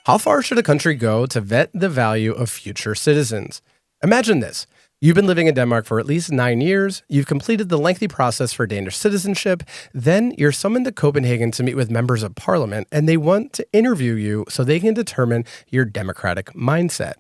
How far should a country go to vet the value of future citizens? Imagine this. You've been living in Denmark for at least 9 years, you've completed the lengthy process for Danish citizenship, then you're summoned to Copenhagen to meet with members of parliament, and they want to interview you so they can determine your democratic mindset.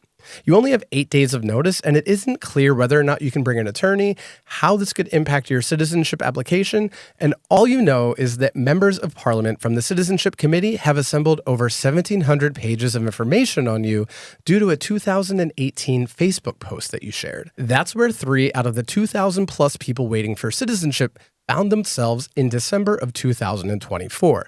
You only have 8 days of notice, and it isn't clear whether or not you can bring an attorney, how this could impact your citizenship application, and all you know is that members of parliament from the Citizenship Committee have assembled over 1,700 pages of information on you due to a 2018 Facebook post that you shared. That's where 3 out of the 2,000 plus people waiting for citizenship found themselves in December of 2024.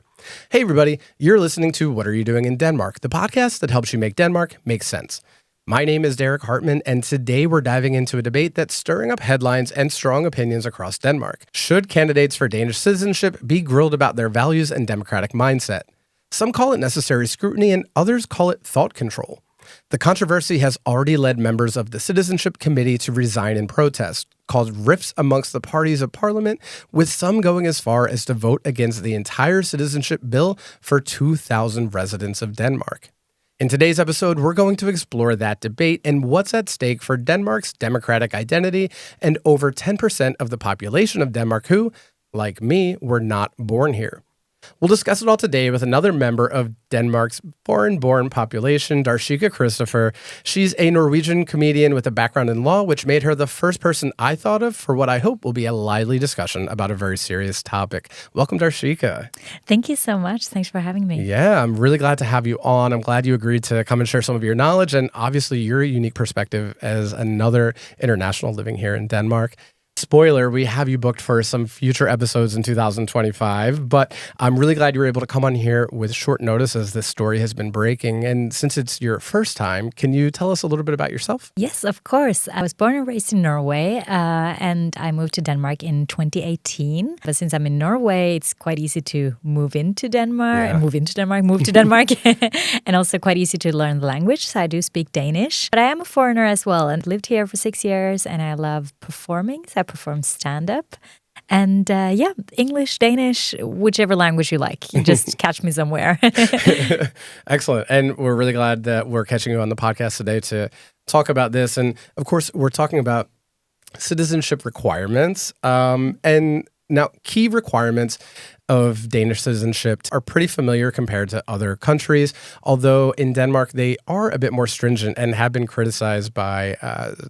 Hey everybody, you're listening to What Are You Doing in Denmark, the podcast that helps you make Denmark make sense. My name is Hartman, and today we're diving into a debate that's stirring up headlines and strong opinions across Denmark. Should candidates for Danish citizenship be grilled about their values and democratic mindset? Some call it necessary scrutiny, and others call it thought control. The controversy has already led members of the Citizenship Committee to resign in protest, caused rifts amongst the parties of parliament, with some going as far as to vote against the entire citizenship bill for 2,000 residents of Denmark. In today's episode, we're going to explore that debate and what's at stake for Denmark's democratic identity and over 10% of the population of Denmark who, like me, were not born here. We'll discuss it all today with another member of Denmark's foreign-born population, Dharshika Christopher. She's a Norwegian comedian with a background in law, which made her the first person I thought of for what I hope will be a lively discussion about a very serious topic. Welcome, Dharshika. Thank you so much. Thanks for having me. Yeah, I'm really glad to have you on. I'm glad you agreed to come and share some of your knowledge and obviously your unique perspective as another international living here in Denmark. Spoiler, we have you booked for some future episodes in 2025, but I'm really glad you were able to come on here with short notice as this story has been breaking. And since it's your first time, can you tell us a little bit about yourself? Yes, of course. I was born and raised in Norway, and I moved to Denmark in 2018. But since I'm in Norway, it's quite easy to move to Denmark, and also quite easy to learn the language. So I do speak Danish, but I am a foreigner as well and lived here for 6 years, and I love performing. So I perform stand-up. And English, Danish, whichever language you like. You just catch me somewhere. Excellent. And we're really glad that we're catching you on the podcast today to talk about this. And of course, we're talking about citizenship requirements. And now, key requirements of Danish citizenship are pretty familiar compared to other countries, although in Denmark they are a bit more stringent and have been criticized by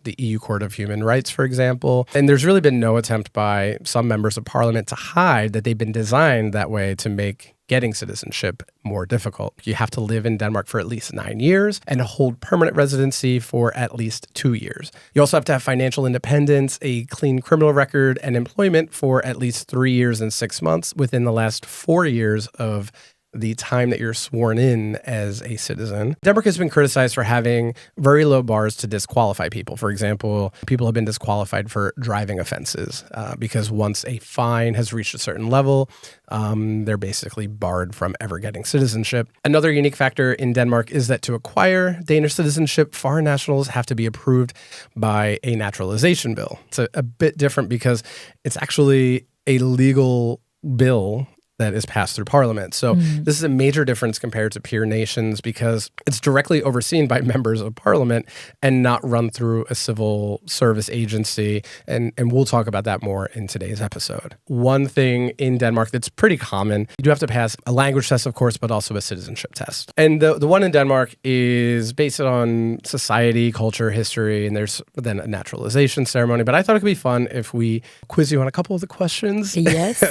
the EU Court of Human Rights, for example. And there's really been no attempt by some members of parliament to hide that they've been designed that way to make getting citizenship more difficult. You have to live in Denmark for at least 9 years and hold permanent residency for at least 2 years. You also have to have financial independence, a clean criminal record, and employment for at least 3 years and 6 months within the last 4 years of the time that you're sworn in as a citizen. Denmark has been criticized for having very low bars to disqualify people. For example, people have been disqualified for driving offenses because once a fine has reached a certain level, they're basically barred from ever getting citizenship. Another unique factor in Denmark is that to acquire Danish citizenship, foreign nationals have to be approved by a naturalization bill. It's a bit different because it's actually a legal bill that is passed through parliament. So this is a major difference compared to peer nations because it's directly overseen by members of parliament and not run through a civil service agency. And we'll talk about that more in today's episode. One thing in Denmark that's pretty common, you do have to pass a language test, of course, but also a citizenship test. And the one in Denmark is based on society, culture, history, and there's then a naturalization ceremony. But I thought it could be fun if we quiz you on a couple of the questions. Yes.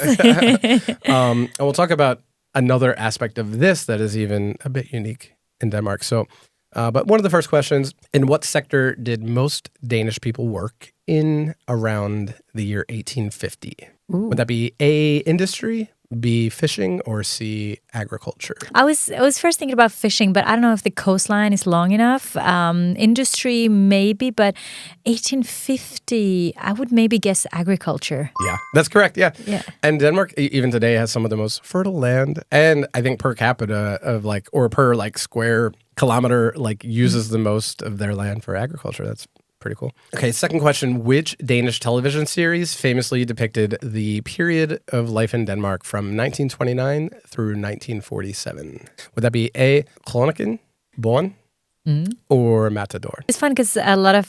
And we'll talk about another aspect of this that is even a bit unique in Denmark. So, but one of the first questions, in what sector did most Danish people work in around the year 1850? Ooh. Would that be A, industry, B, fishing, or C, agriculture? I was first thinking about fishing, but I don't know if the coastline is long enough. Industry, maybe, but 1850, I would maybe guess agriculture. Yeah, that's correct. Yeah. And Denmark, even today, has some of the most fertile land, and I think per capita of per square kilometer, uses the most of their land for agriculture. That's pretty cool. Okay, second question. Which Danish television series famously depicted the period of life in Denmark from 1929 through 1947? Would that be A, Kronikken, Born or Matador? It's fun because a lot of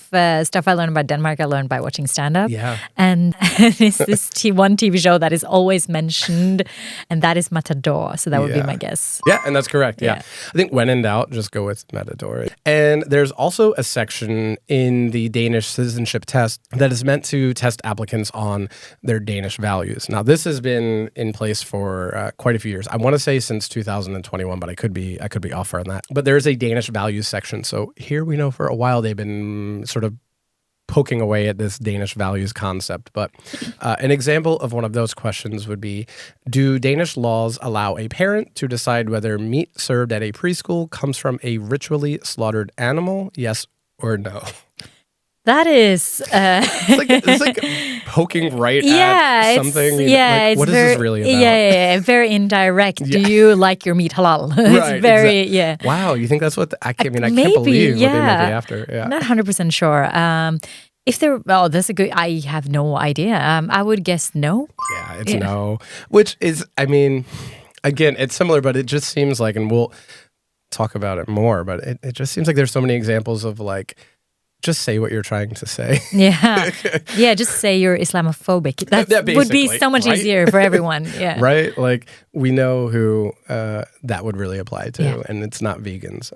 stuff I learned about Denmark, I learned by watching stand-up. Yeah. And it's this one TV show that is always mentioned, and that is Matador. So that would be my guess. Yeah, and that's correct. Yeah. I think when in doubt, just go with Matador. And there's also a section in the Danish citizenship test that is meant to test applicants on their Danish values. Now, this has been in place for quite a few years. I want to say since 2021, but I could be off on that. But there is a Danish values section. So here we know for a while they've been sort of poking away at this Danish values concept. But an example of one of those questions would be, do Danish laws allow a parent to decide whether meat served at a preschool comes from a ritually slaughtered animal? Yes or no? That is... it's like poking right at something. What is this really about? Yeah, very indirect. Do you like your meat halal? It's very, Wow, you think that's what... I can't believe what they might be after. Yeah. Not 100% sure. If they're... Oh, that's a good... I have no idea. I would guess no. Yeah, it's no. Which is, I mean, again, it's similar, but it just seems like, and we'll talk about it more, but it just seems like there's so many examples of like, just say what you're trying to say. Yeah, just say you're Islamophobic. That would be so much easier for everyone. Yeah. Right? Like, we know who that would really apply to, and it's not vegans.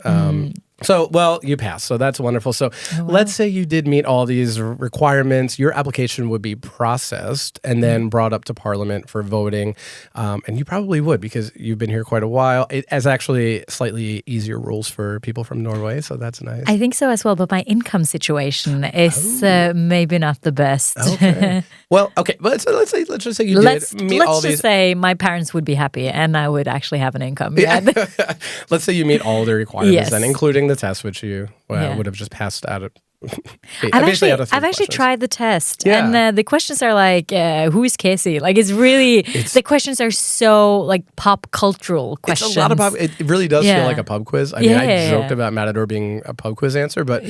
So, well, you passed. So that's wonderful. So let's say you did meet all these requirements. Your application would be processed and then brought up to Parliament for voting. And you probably would because you've been here quite a while. It has actually slightly easier rules for people from Norway. So that's nice. I think so as well. But my income situation is maybe not the best. Okay. Well, okay. But let's just say you did meet all these. Let's just say my parents would be happy and I would actually have an income. Yeah. Let's say you meet all the requirements and including the test, which you would have just passed out of. I've actually tried the test, and the questions are like, "Who is Casey?" Like, the questions are so like pop cultural questions. It's a lot of it really does feel like a pub quiz. I mean, I joked about Matador being a pub quiz answer, but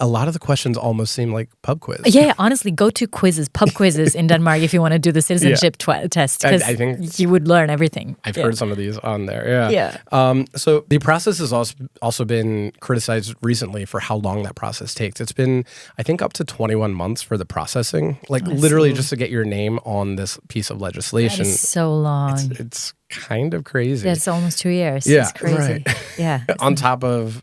a lot of the questions almost seem like pub quiz. Yeah, honestly, go to pub quizzes in Denmark if you want to do the citizenship test, because I think you would learn everything. I've heard some of these on there. So the process has also been criticized recently for how long that process takes. It's been, I think, up to 21 months for the processing, like literally just to get your name on this piece of legislation. That is so long. It's kind of crazy. Yeah, it's almost 2 years. Yeah, it's crazy. Right. Yeah, on top of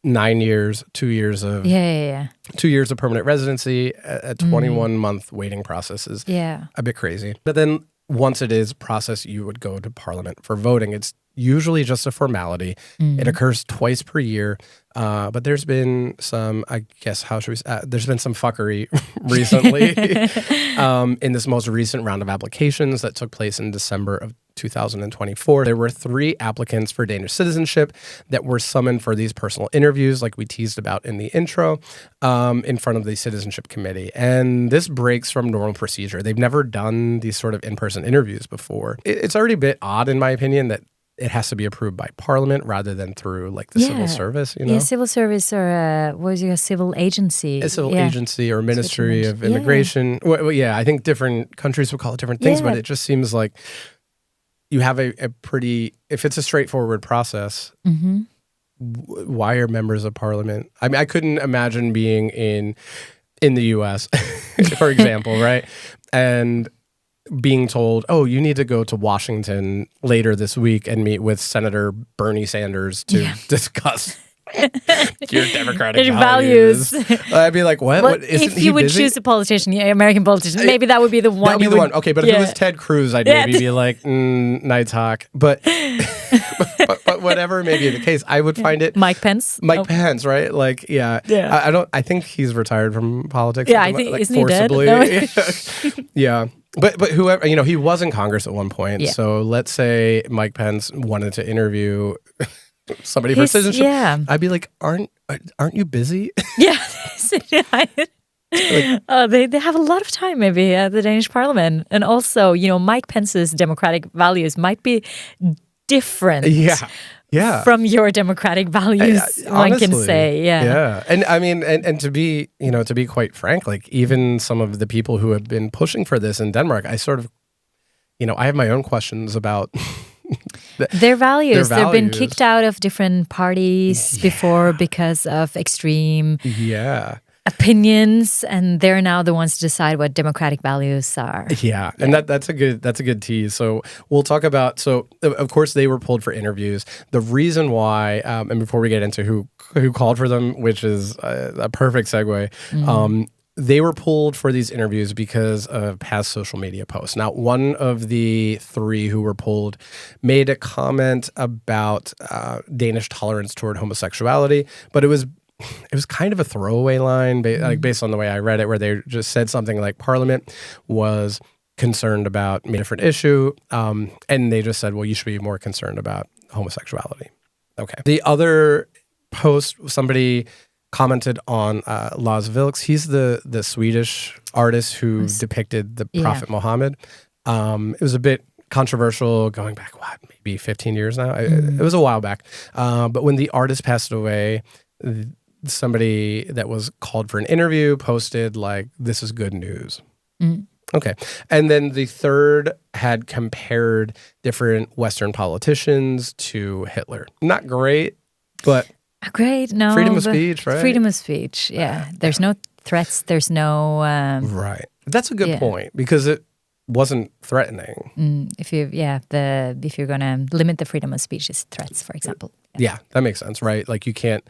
9 years, 2 years of 2 years of permanent residency, a 21-month waiting process is a bit crazy. But then once it is processed, you would go to Parliament for voting. It's usually just a formality. It occurs twice per year, but there's been some, I guess, there's been some fuckery recently in this most recent round of applications that took place in December of 2024. There were 3 applicants for Danish citizenship that were summoned for these personal interviews, like we teased about in the intro, in front of the Citizenship Committee. And this breaks from normal procedure. They've never done these sort of in-person interviews before. It's already a bit odd, in my opinion, that it has to be approved by Parliament rather than through like the civil service, you know? Yeah, civil service or a civil agency. A civil agency or Ministry of Immigration. Well, I think different countries would call it different things, but it just seems like you have a pretty, if it's a straightforward process, why are members of Parliament? I mean, I couldn't imagine being in the U.S., for example, right? And being told, oh, you need to go to Washington later this week and meet with Senator Bernie Sanders to discuss your democratic values. I'd be like, what? Well, if you would choose a politician, American politician, maybe that would be the one. That would be the one. Okay, but if it was Ted Cruz, I'd maybe be like, night talk. But but whatever may be the case, I would find it. Mike Pence, right? Like, I think he's retired from politics. Yeah, I think isn't forcibly. He dead? Yeah. But whoever, he was in Congress at one point. Yeah. So let's say Mike Pence wanted to interview somebody for citizenship. Yeah. I'd be like, aren't you busy? Yeah. They have a lot of time maybe at the Danish Parliament. And also, Mike Pence's democratic values might be different. Yeah. From your democratic values, one can say. Yeah. And I mean, and to be, to be quite frank, like even some of the people who have been pushing for this in Denmark, I sort of, I have my own questions about Their values. They've been values. kicked out of different parties before because of extreme Yeah. opinions, and they're now the ones to decide what democratic values are. Yeah, and that's a good tease. So we'll talk about. So of course they were pulled for interviews. The reason why, and before we get into who called for them, which is a perfect segue, they were pulled for these interviews because of past social media posts. Now, one of the three who were pulled made a comment about Danish tolerance toward homosexuality, but it was kind of a throwaway line, like based on the way I read it, where they just said something like Parliament was concerned about a different issue, and they just said, well, you should be more concerned about homosexuality. Okay. The other post, somebody commented on Lars Vilks. He's the Swedish artist who depicted the Prophet Muhammad. It was a bit controversial going back, maybe 15 years now? It was a while back. But when the artist passed away, somebody that was called for an interview posted like, this is good news. Okay. And then the third had compared different Western politicians to Hitler. Not great, but great. No. Freedom of speech, right? Freedom of speech. Yeah. There's no threats. There's no... right. That's a good point because it wasn't threatening. If you're going to limit the freedom of speech, it's threats, for example. Yeah, that makes sense, right? Like you can't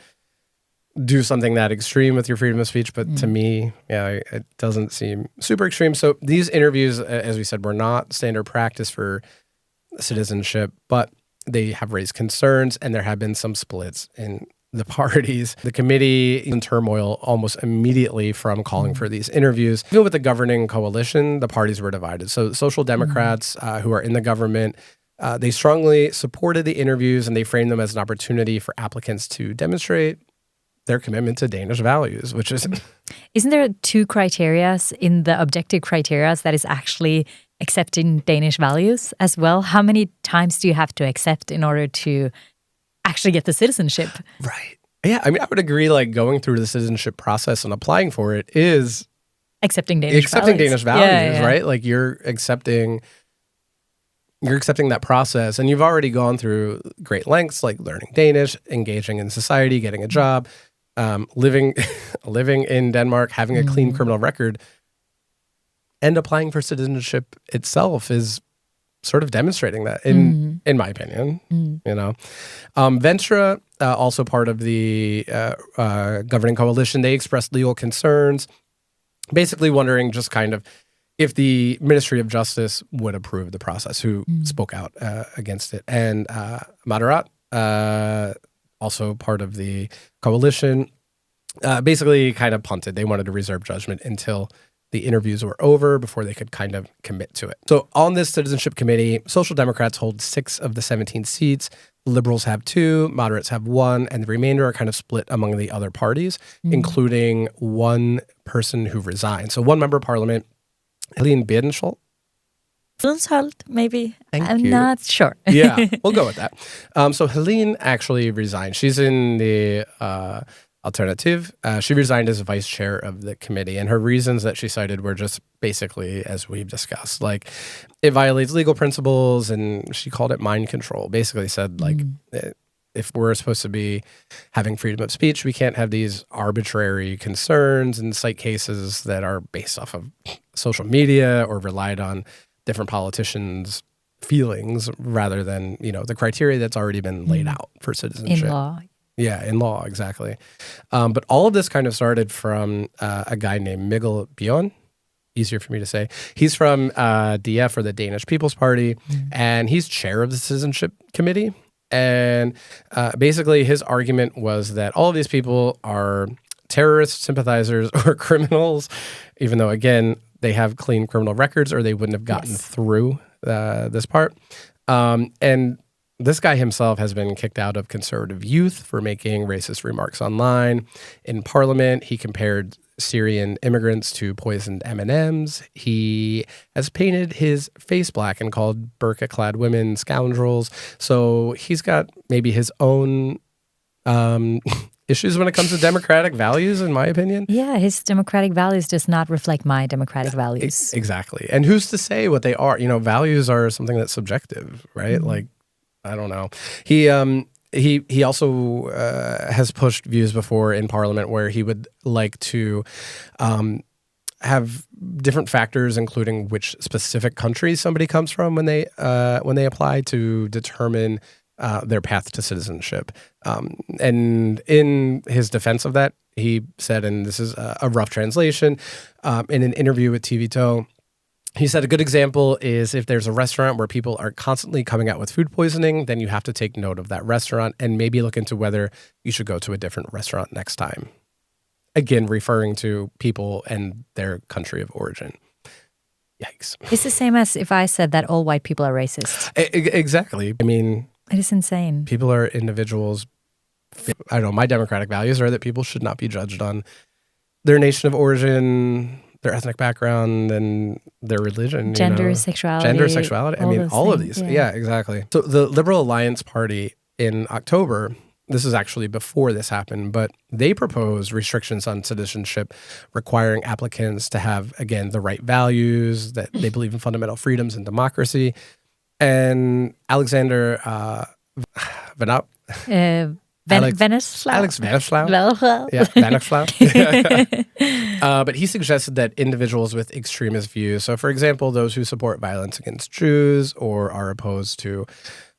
do something that extreme with your freedom of speech, but to me, it doesn't seem super extreme. So these interviews, as we said, were not standard practice for citizenship, but they have raised concerns and there have been some splits in the parties. The committee in turmoil almost immediately from calling for these interviews. Even with the governing coalition, the parties were divided. So Social Democrats who are in the government, they strongly supported the interviews and they framed them as an opportunity for applicants to demonstrate their commitment to Danish values, which is... Isn't there two criteria in the objective criteria that is actually accepting Danish values as well? How many times do you have to accept in order to actually get the citizenship? Right. Yeah, I mean, I would agree, like, going through the citizenship process and applying for it is... Accepting Danish values, right? Like, you're accepting that process, and you've already gone through great lengths, like learning Danish, engaging in society, getting a job, living in Denmark, having a clean criminal record, and applying for citizenship itself is sort of demonstrating that, in my opinion. You know, Venstre, also part of the governing coalition, they expressed legal concerns, basically wondering just kind of if the Ministry of Justice would approve the process, who spoke out against it. And Moderat, also part of the coalition, basically kind of punted. They wanted to reserve judgment until the interviews were over before they could kind of commit to it. So on this citizenship committee, Social Democrats hold 6 of the 17 seats. Liberals have 2, moderates have 1, and the remainder are kind of split among the other parties, including one person who resigned. So one member of parliament, Helene Berenschot. Maybe. I'm not sure. Yeah, we'll go with that. So Helene actually resigned. She's in the Alternative. She resigned as vice chair of the committee, and her reasons that she cited were just basically, as we've discussed, like it violates legal principles, and she called it mind control. Basically said, like, if we're supposed to be having freedom of speech, we can't have these arbitrary concerns and cite cases that are based off of social media or relied on different politicians' feelings rather than, you know, the criteria that's already been laid out for citizenship. In law. Yeah, in law, exactly. But all of this kind of started from a guy named Mikkel Bjørn. Easier for me to say. He's from DF, or the Danish People's Party, and he's chair of the Citizenship Committee. And basically his argument was that all of these people are terrorists, sympathizers, or criminals, even though, again, they have clean criminal records or they wouldn't have gotten through this part. And this guy himself has been kicked out of Conservative Youth for making racist remarks online. In Parliament, he compared Syrian immigrants to poisoned M&Ms. He has painted his face black and called burqa-clad women scoundrels. So he's got maybe his own issues when it comes to democratic values, in my opinion. Yeah, his democratic values does not reflect my democratic values. Exactly. And who's to say what they are? You know, values are something that's subjective, right? Like, I don't know. He also has pushed views before in Parliament where he would like to have different factors, including which specific country somebody comes from when they apply, to determine their path to citizenship. And in his defense of that, he said, and this is a rough translation, in an interview with TV Toe, he said a good example is if there's a restaurant where people are constantly coming out with food poisoning, then you have to take note of that restaurant and maybe look into whether you should go to a different restaurant next time. Again, referring to people and their country of origin. Yikes. It's the same as if I said that all white people are racist. Exactly. I mean, it is insane. People are individuals. I don't know. My democratic values are that people should not be judged on their nation of origin, their ethnic background, and their religion. Gender, sexuality. Gender, sexuality. I mean, all of these. Yeah, exactly. So the Liberal Alliance Party in October, this is actually before this happened, but they proposed restrictions on citizenship requiring applicants to have, again, the right values, that they believe in fundamental freedoms and democracy. And Alexander Alex Venislav. Yeah, Venislav. But he suggested that individuals with extremist views, so for example, those who support violence against Jews or are opposed to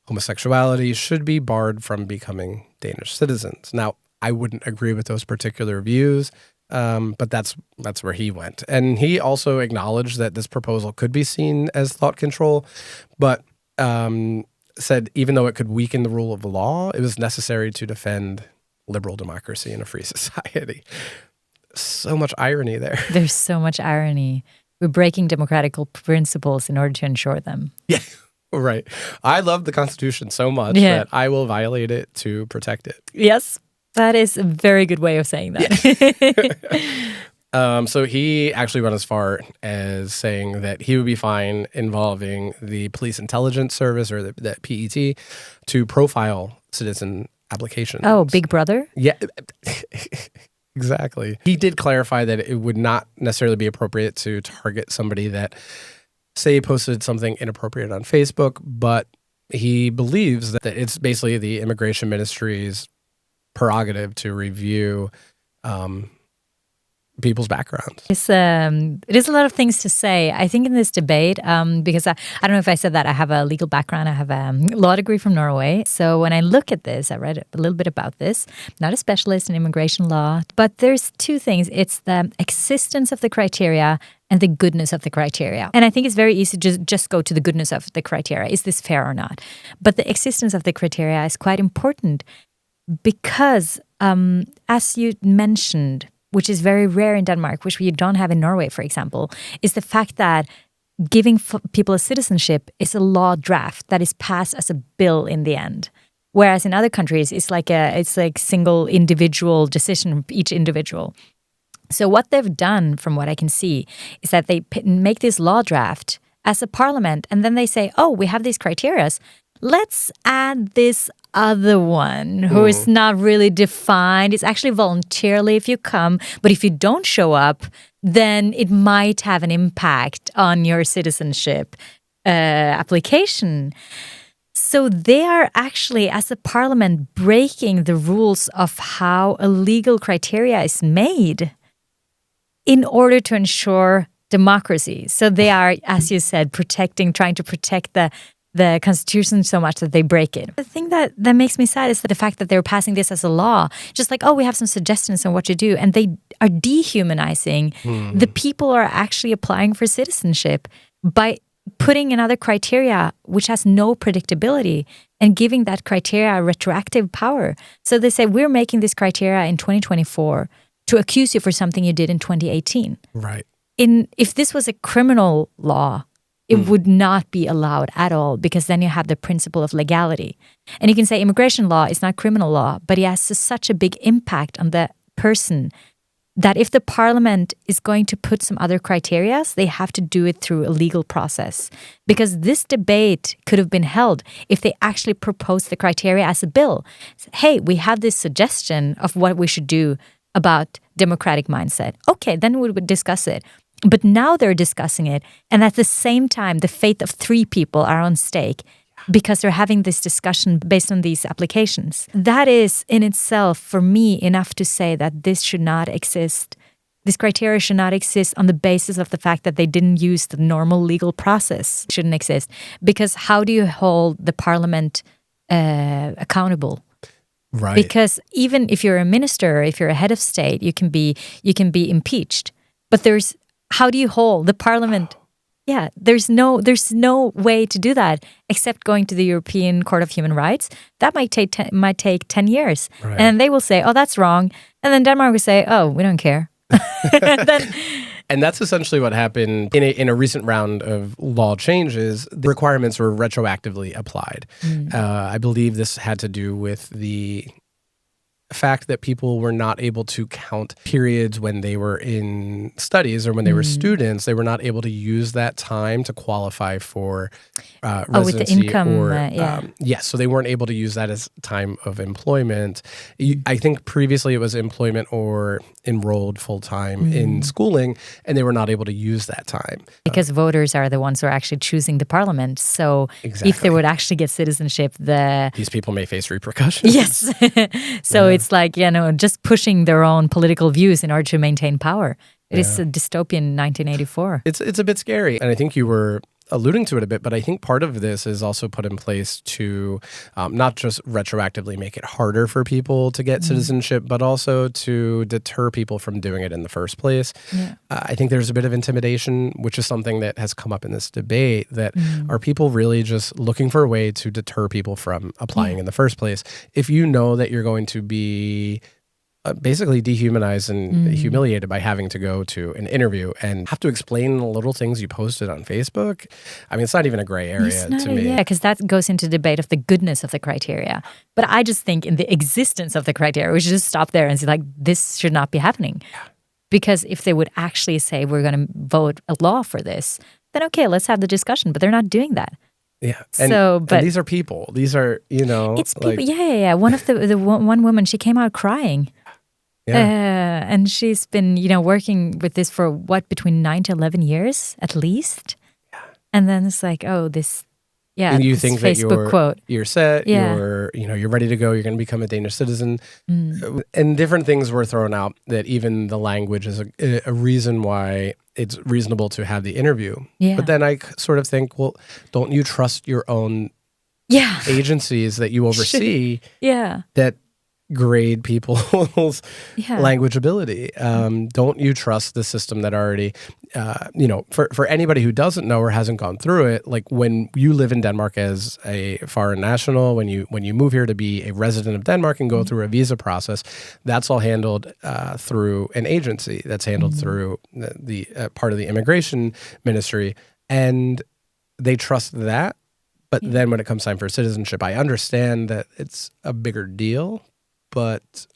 homosexuality, should be barred from becoming Danish citizens. Now, I wouldn't agree with those particular views, but that's where he went. And he also acknowledged that this proposal could be seen as thought control, but said even though it could weaken the rule of law, it was necessary to defend liberal democracy in a free society. So much irony there. There's so much irony. We're breaking democratic principles in order to ensure them. Yeah, right. I love the Constitution so much that I will violate it to protect it. Yes, that is a very good way of saying that. Yeah. So he actually went as far as saying that he would be fine involving the Police Intelligence Service, or the PET, to profile citizen applications. Oh, Big Brother? Yeah, exactly. He did clarify that it would not necessarily be appropriate to target somebody that, say, posted something inappropriate on Facebook, but he believes that it's basically the Immigration Ministry's prerogative to review people's backgrounds. It is a lot of things to say. I think in this debate, because I don't know if I said that, I have a legal background. I have a law degree from Norway. So when I look at this, I read a little bit about this. I'm not a specialist in immigration law, but there's two things. It's the existence of the criteria and the goodness of the criteria. And I think it's very easy to just go to the goodness of the criteria. Is this fair or not? But the existence of the criteria is quite important because, as you mentioned, which is very rare in Denmark, which we don't have in Norway, for example, is the fact that giving people a citizenship is a law draft that is passed as a bill in the end. Whereas in other countries, it's like single individual decision from each individual. So what they've done, from what I can see, is that they make this law draft as a parliament, and then they say, oh, we have these criteria. Let's add this other one who is not really defined. It's actually voluntarily if you come, but if you don't show up, then it might have an impact on your citizenship application. So they are actually, as a parliament, breaking the rules of how a legal criteria is made in order to ensure democracy. So they are, as you said, trying to protect the Constitution so much that they break it. The thing that makes me sad is the fact that they're passing this as a law, just like, oh, we have some suggestions on what to do, and they are dehumanizing the people who are actually applying for citizenship by putting another criteria which has no predictability and giving that criteria retroactive power. So they say, we're making this criteria in 2024 to accuse you for something you did in 2018. Right. If this was a criminal law, it would not be allowed at all, because then you have the principle of legality. And you can say immigration law is not criminal law, but it has such a big impact on the person that if the parliament is going to put some other criteria, they have to do it through a legal process. Because this debate could have been held if they actually proposed the criteria as a bill. Hey, we have this suggestion of what we should do about democratic mindset. Okay, then we would discuss it. But now they're discussing it, and at the same time, the fate of 3 people are on stake. because they're having this discussion based on these applications. That is in itself, for me, enough to say that this should not exist. This criteria should not exist on the basis of the fact that they didn't use the normal legal process. It shouldn't exist. Because how do you hold the parliament accountable? Right. Because even if you're a minister, if you're a head of state, you can be impeached. But how do you hold the parliament? Yeah, there's no way to do that except going to the European Court of Human Rights. That might take 10 years. Right. And they will say, oh, that's wrong. And then Denmark will say, oh, we don't care. And that's essentially what happened in a recent round of law changes. The requirements were retroactively applied. I believe this had to do with the fact that people were not able to count periods when they were in studies or when they were students. They were not able to use that time to qualify for residency. With the income, Yes, so they weren't able to use that as time of employment. I think previously it was employment or enrolled full-time in schooling, and they were not able to use that time. Because voters are the ones who are actually choosing the parliament. So if they would actually get citizenship, these people may face repercussions. Yes. So it's like, just pushing their own political views in order to maintain power. It is a dystopian 1984. It's a bit scary. And I think you were alluding to it a bit, but I think part of this is also put in place to not just retroactively make it harder for people to get citizenship, but also to deter people from doing it in the first place. Yeah. I think there's a bit of intimidation, which is something that has come up in this debate, that are people really just looking for a way to deter people from applying in the first place? If you know that you're going to be basically dehumanized and humiliated by having to go to an interview and have to explain the little things you posted on Facebook. I mean, it's not even a gray area to me. Yeah, because that goes into debate of the goodness of the criteria. But I just think in the existence of the criteria, we should just stop there and say, like, this should not be happening. Yeah. Because if they would actually say, we're going to vote a law for this, then okay, let's have the discussion. But they're not doing that. Yeah. And these are people. These are, It's people. Yeah. One of the one woman, she came out crying. Yeah. And she's been, working with this for between 9 to 11 years at least. Yeah. And then it's like, oh, this, and you think Facebook that quote. You're set, you're ready to go, you're going to become a Danish citizen. And different things were thrown out that even the language is a reason why it's reasonable to have the interview. Yeah. But then I sort of think, well, don't you trust your own agencies that you oversee that grade people's language ability? Don't you trust the system that already, for anybody who doesn't know or hasn't gone through it, like when you live in Denmark as a foreign national, when you move here to be a resident of Denmark and go through a visa process, that's all handled through an agency that's handled through the part of the immigration ministry, and they trust that. But then when it comes time for citizenship, I understand that it's a bigger deal, but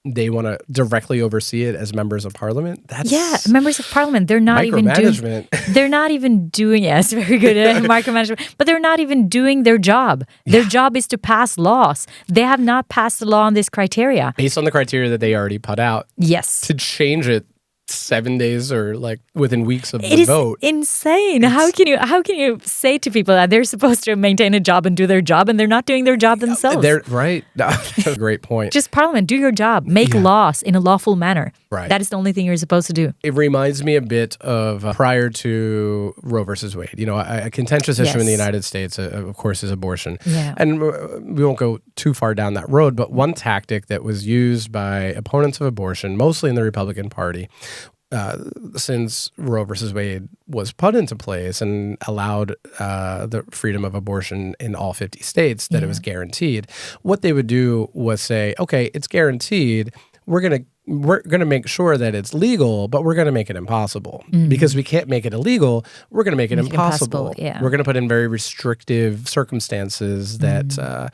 they want to directly oversee it as members of parliament. That's members of parliament. They're not even doing. They're not even doing. Yes, very good micromanagement. But they're not even doing their job. Their job is to pass laws. They have not passed the law on this criteria based on the criteria that they already put out. Yes, to change it 7 days or like within weeks of the vote. It is insane. How can you say to people that they're supposed to maintain a job and do their job and they're not doing their job themselves? They're right. That's a great point. Just Parliament, do your job. Make laws in a lawful manner. Right. That is the only thing you're supposed to do. It reminds me a bit of prior to Roe versus Wade. A contentious issue in the United States, of course, is abortion. Yeah. And we won't go too far down that road, but one tactic that was used by opponents of abortion, mostly in the Republican Party, since Roe versus Wade was put into place and allowed the freedom of abortion in all 50 states, that it was guaranteed, what they would do was say, okay, it's guaranteed. We're gonna make sure that it's legal, but we're gonna make it impossible. Because we can't make it illegal, we're gonna make it impossible. We're gonna put in very restrictive circumstances that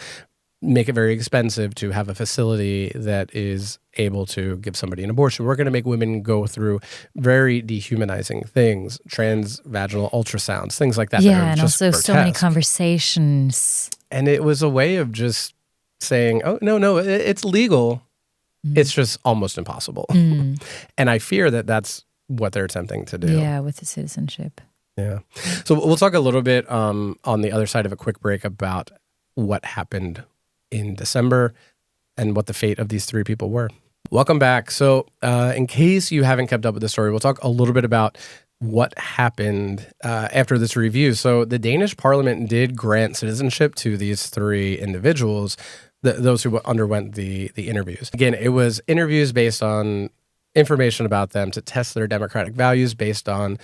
make it very expensive to have a facility that is able to give somebody an abortion. We're going to make women go through very dehumanizing things, transvaginal ultrasounds, things like that. Yeah, and also so many conversations. And it was a way of just saying, oh, no, it's legal. It's just almost impossible. And I fear that that's what they're attempting to do. Yeah, with the citizenship. Yeah. So we'll talk a little bit on the other side of a quick break about what happened in December and what the fate of these three people were. Welcome back. So in case you haven't kept up with the story, we'll talk a little bit about what happened after this review. So the Danish parliament did grant citizenship to these three individuals, those who underwent the interviews. Again, it was interviews based on information about them to test their democratic values based on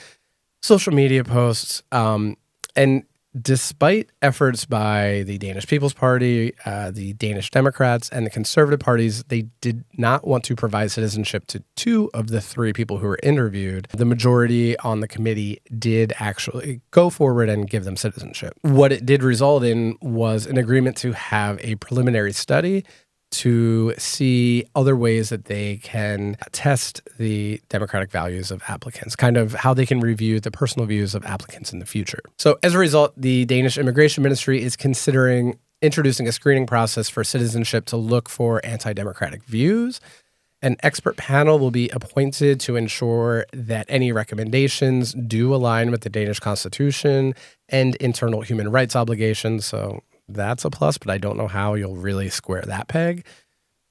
social media posts. And despite efforts by the Danish People's Party, the Danish Democrats, and the Conservative parties, they did not want to provide citizenship to two of the three people who were interviewed. The majority on the committee did actually go forward and give them citizenship. What it did result in was an agreement to have a preliminary study to see other ways that they can test the democratic values of applicants, kind of how they can review the personal views of applicants in the future. So as a result, the Danish Immigration Ministry is considering introducing a screening process for citizenship to look for anti-democratic views. An expert panel will be appointed to ensure that any recommendations do align with the Danish Constitution and internal human rights obligations. So that's a plus, but I don't know how you'll really square that peg.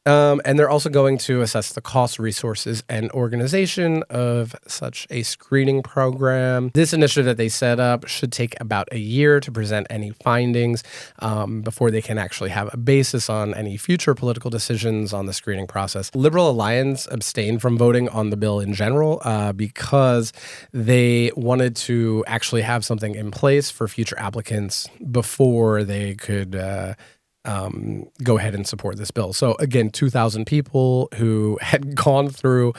And they're also going to assess the cost, resources, and organization of such a screening program. This initiative that they set up should take about a year to present any findings before they can actually have a basis on any future political decisions on the screening process. Liberal Alliance abstained from voting on the bill in general because they wanted to actually have something in place for future applicants before they could go ahead and support this bill. So again, 2,000 people who had gone through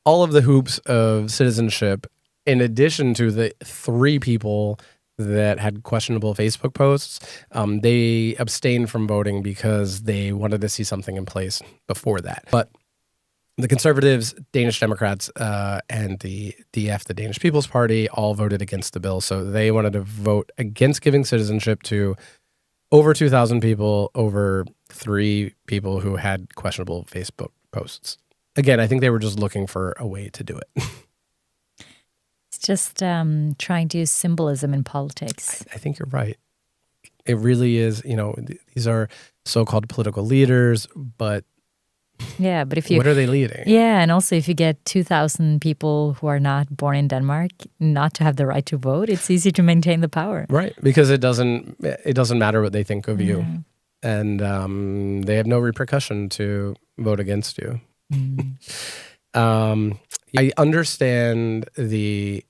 all of the hoops of citizenship, in addition to the three people that had questionable Facebook posts, they abstained from voting because they wanted to see something in place before that. But the Conservatives, Danish Democrats, and the DF, the Danish People's Party, all voted against the bill. So they wanted to vote against giving citizenship to over 2,000 people, over three people who had questionable Facebook posts. Again, I think they were just looking for a way to do it. It's just trying to use symbolism in politics. I think you're right. It really is, these are so-called political leaders, but yeah, but if you... what are they leading? Yeah, and also if you get 2,000 people who are not born in Denmark not to have the right to vote, it's easy to maintain the power. Right, because it doesn't matter what they think of you. And they have no repercussion to vote against you. I understand the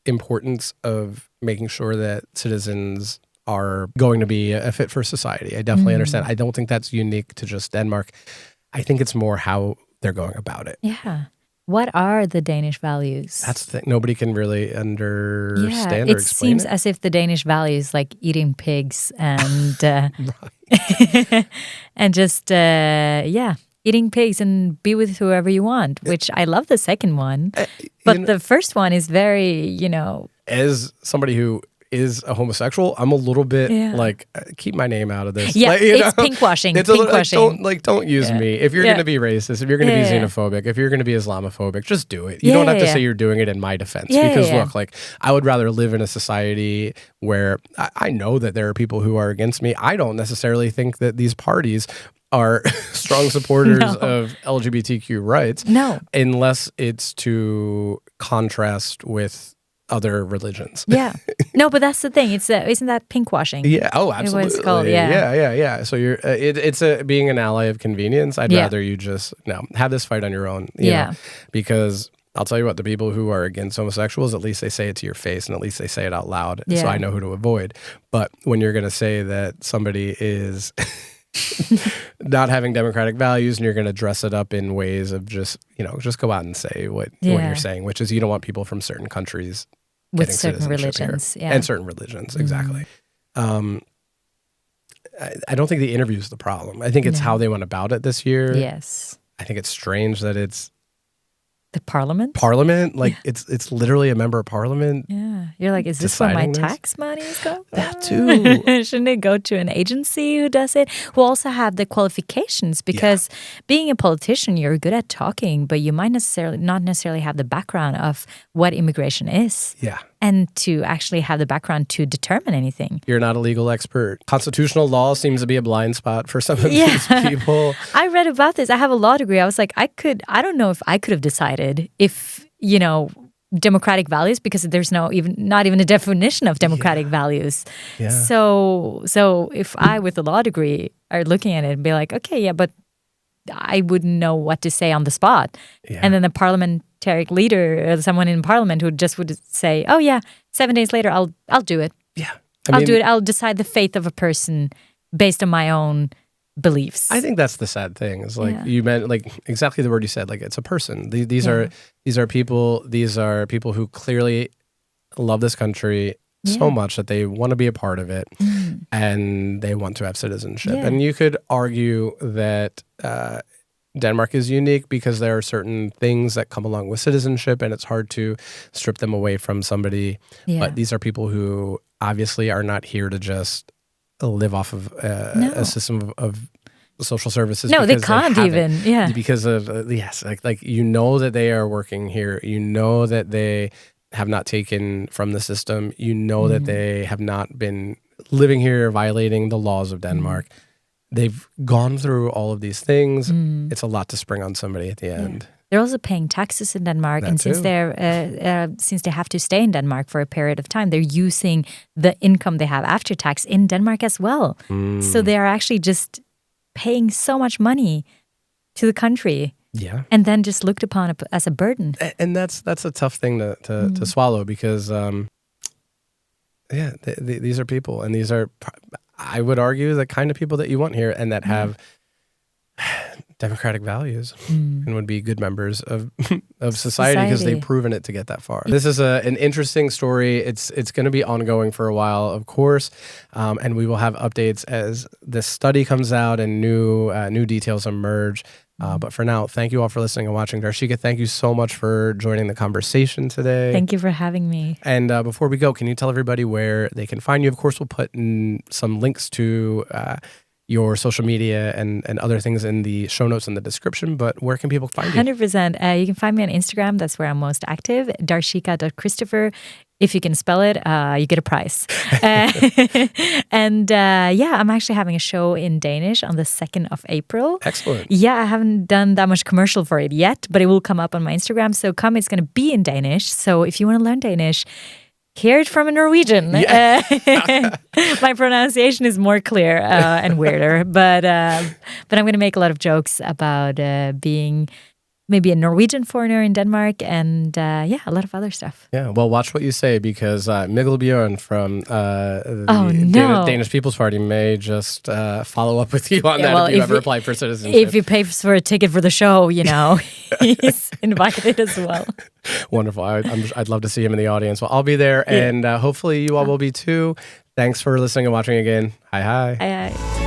importance of making sure that citizens are going to be a fit for society. I definitely understand. I don't think that's unique to just Denmark. I think it's more how they're going about it. Yeah. What are the Danish values? That's the thing. Nobody can really understand or explain it. It seems as if the Danish values like eating pigs and and just eating pigs and be with whoever you want, which I love the second one. But the first one is very, As somebody who is a homosexual, I'm a little bit keep my name out of this. Yeah, it's pinkwashing. It's pinkwashing. Don't use me. If you're going to be racist, if you're going to be xenophobic, if you're going to be Islamophobic, just do it. You don't have to say you're doing it in my defense. Because look, I would rather live in a society where I know that there are people who are against me. I don't necessarily think that these parties are strong supporters of LGBTQ rights. No. Unless it's to contrast with other religions. Yeah. No, but that's the thing. It's isn't that pinkwashing? Yeah. Oh, absolutely. It's called, yeah. So you're it's being an ally of convenience. I'd rather you just have this fight on your own. You know, because I'll tell you what, the people who are against homosexuals, at least they say it to your face and at least they say it out loud. Yeah. So I know who to avoid. But when you're going to say that somebody is not having democratic values and you're going to dress it up in ways of just go out and say what you're saying, which is you don't want people from certain countries with certain religions here. And certain religions, exactly. I don't think the interview is the problem. I think it's how they went about it this year. Yes. I think it's strange that it's the parliament. Like it's literally a member of parliament. Yeah. You're like, is this where my tax money is going? That too. Shouldn't it go to an agency who does it, who also have the qualifications? Because being a politician, you're good at talking, but you might not necessarily have the background of what immigration is. Yeah. And to actually have the background to determine anything. You're not a legal expert. Constitutional law seems to be a blind spot for some of these people. I read about this. I have a law degree. I was like, I don't know if I could have decided if, democratic values, because there's not even a definition of democratic values. Yeah. So if I, with a law degree, are looking at it and be like, okay, yeah, but I wouldn't know what to say on the spot. Yeah. And then the parliamentary leader or someone in parliament would say, oh yeah, 7 days later, I'll do it. Yeah. I'll do it. I'll decide the fate of a person based on my own beliefs. I think that's the sad thing. Is like you meant like exactly the word you said. Like it's a person. These are people. These are people who clearly love this country so much that they want to be a part of it, and they want to have citizenship. And you could argue that Denmark is unique because there are certain things that come along with citizenship, and it's hard to strip them away from somebody. But these are people who obviously are not here to just live off of a system of social services. No, they can't even. Yeah, because of like that they are working here. That they have not taken from the system. That they have not been living here violating the laws of Denmark. They've gone through all of these things. It's a lot to spring on somebody at the end. They're also paying taxes in Denmark, and since they have to stay in Denmark for a period of time, they're using the income they have after tax in Denmark as well. So they are actually just paying so much money to the country, and then just looked upon as a burden. And that's a tough thing to swallow because, these are people, and these are, I would argue, the kind of people that you want here, and that have democratic values and would be good members of society because they've proven it to get that far. This is an interesting story. It's going to be ongoing for a while, of course, and we will have updates as this study comes out and new details emerge. But for now, thank you all for listening and watching. Dharshika, thank you so much for joining the conversation today. Thank you for having me. And before we go, can you tell everybody where they can find you? Of course, we'll put in some links to your social media and other things in the show notes in the description, but where can people find you? 100%. You can find me on Instagram. That's where I'm most active. Dharshika.Christopher. If you can spell it, you get a prize. And I'm actually having a show in Danish on the 2nd of April. Excellent. Yeah, I haven't done that much commercial for it yet, but it will come up on my Instagram. So it's going to be in Danish. So if you want to learn Danish, hear it from a Norwegian. Yeah. My pronunciation is more clear and weirder, but I'm going to make a lot of jokes about being maybe a Norwegian foreigner in Denmark and a lot of other stuff. Yeah, well, watch what you say because Mikkel Bjørn from the Danish People's Party may just follow up with you on that if you ever apply for citizenship. If you pay for a ticket for the show, he's invited as well. Wonderful. I'd love to see him in the audience. Well, I'll be there, and hopefully you all will be too. Thanks for listening and watching again. Hi. Hi.